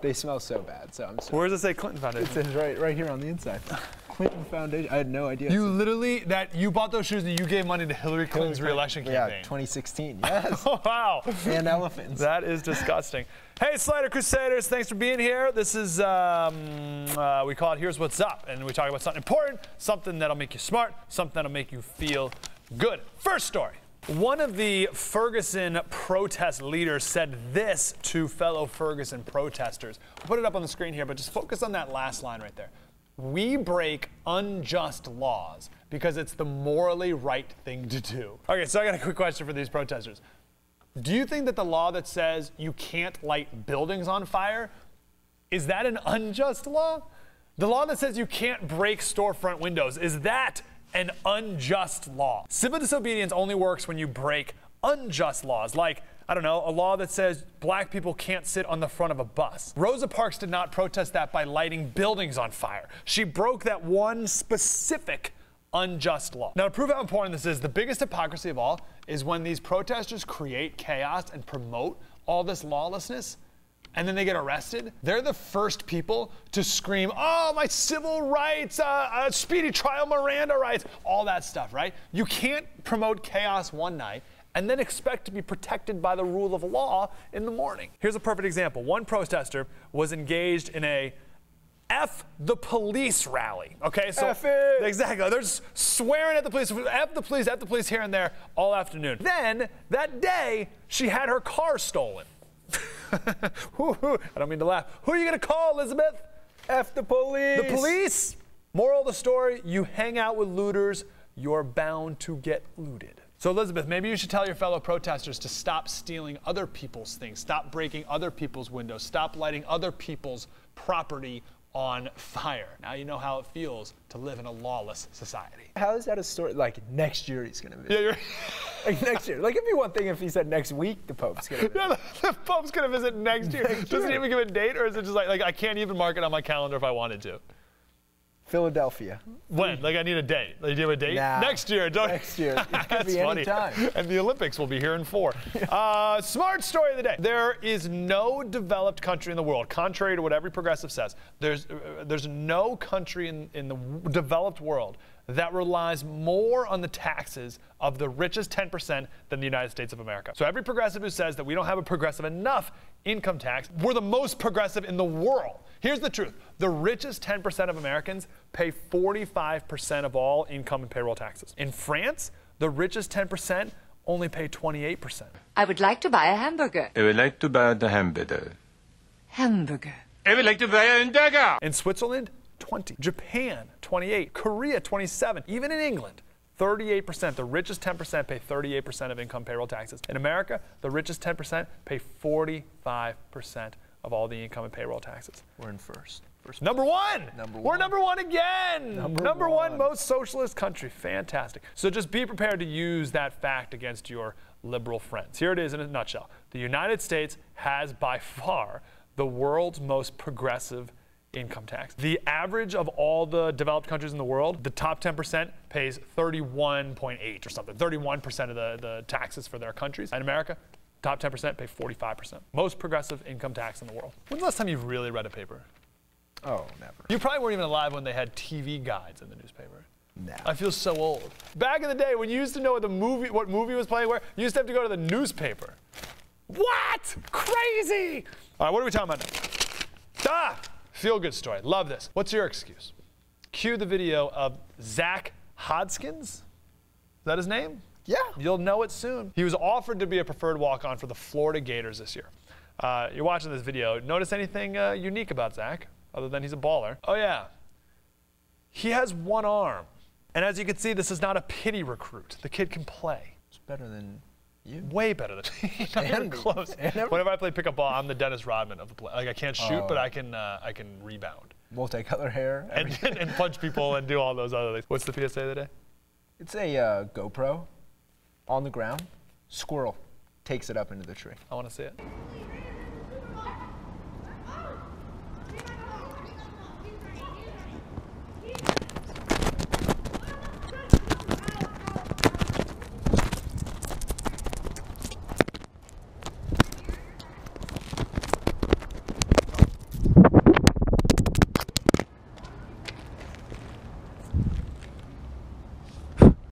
They smell so bad, so I'm sorry. Where does it say Clinton Foundation? It says right here on the inside. Clinton Foundation. I had no idea. You literally, you bought those shoes and you gave money to Hillary Clinton's re-election campaign. Yeah, 2016, yes. Oh, wow. And elephants. That is disgusting. Hey, Slider Crusaders, thanks for being here. This is, we call it Here's What's Up, and we talk about something important, something that'll make you smart, something that'll make you feel good. First story. One of the Ferguson protest leaders said this to fellow Ferguson protesters. I'll put it up on the screen here, but just focus on that last line right there. We break unjust laws because it's the morally right thing to do. Okay, so I got a quick question for these protesters. Do you think that the law that says you can't light buildings on fire, is that an unjust law? The law that says you can't break storefront windows, is that an unjust law? Civil disobedience only works when you break unjust laws, like, I don't know, a law that says black people can't sit on the front of a bus. Rosa Parks did not protest that by lighting buildings on fire. She broke that one specific unjust law. Now, to prove how important this is, the biggest hypocrisy of all is when these protesters create chaos and promote all this lawlessness, and then they get arrested. They're the first people to scream, oh, my civil rights, speedy trial Miranda rights, all that stuff, right? You can't promote chaos one night and then expect to be protected by the rule of law in the morning. Here's a perfect example. One protester was engaged in a F the police rally, okay? So F it. Exactly, they're just swearing at the police, F the police here and there all afternoon. Then, that day, she had her car stolen. I don't mean to laugh. Who are you gonna call, Elizabeth? F the police. The police? Moral of the story, you hang out with looters, you're bound to get looted. So Elizabeth, maybe you should tell your fellow protesters to stop stealing other people's things, stop breaking other people's windows, stop lighting other people's property on fire. Now you know how it feels to live in a lawless society. How is that a story? Like, next year he's going to visit. Yeah, you're Like, next year. Like, it'd be one thing if he said next week the Pope's going to visit. Yeah, the Pope's going to visit next year. Doesn't he even give a date, or is it just like I can't even mark it on my calendar if I wanted to? Philadelphia. When? Like, I need a date. Like, do you have a date? Nah, next year. Don't. Next year. It could That's be funny. any time. And the Olympics will be here in 4. Smart story of the day. There is no developed country in the world, contrary to what every progressive says, there's no country in the developed world that relies more on the taxes of the richest 10% than the United States of America. So every progressive who says that we don't have a progressive enough income tax, we're the most progressive in the world. Here's the truth. The richest 10% of Americans pay 45% of all income and payroll taxes. In France, the richest 10% only pay 28%. I would like to buy a hamburger. I would like to buy the hamburger. Hamburger. I would like to buy a hamburger. In Switzerland, 20. Japan, 28. Korea, 27. Even in England, 38%. The richest 10% pay 38% of income payroll taxes. In America, the richest 10% pay 45% of all the income and payroll taxes. We're in first. Number one! Number We're one. number one again! Number one one. most socialist country. Fantastic. So just be prepared to use that fact against your liberal friends. Here it is in a nutshell. The United States has by far the world's most progressive income tax. The average of all the developed countries in the world, the top 10% pays 31.8 or something, 31% of the taxes for their countries. In America, top 10% pay 45%. Most progressive income tax in the world. When's the last time you've really read a paper? Oh, never. You probably weren't even alive when they had TV guides in the newspaper. No. I feel so old. Back in the day, when you used to know what movie was playing where, you used to have to go to the newspaper. What? Crazy! All right, what are we talking about now? Feel-good story. Love this. What's your excuse? Cue the video of Zach Hodgkins. Is that his name? Yeah. You'll know it soon. He was offered to be a preferred walk-on for the Florida Gators this year. You're watching this video. Notice anything unique about Zach, other than he's a baller? Oh, yeah. He has one arm. And as you can see, this is not a pity recruit. The kid can play. It's better than you. Way better than me. Not even close. Whenever I play pickup ball, I'm the Dennis Rodman of the play. Like, I can't shoot, but I can rebound. Multicolored hair. And punch people and do all those other things. What's the PSA of the day? It's a GoPro on the ground. Squirrel takes it up into the tree. I want to see it.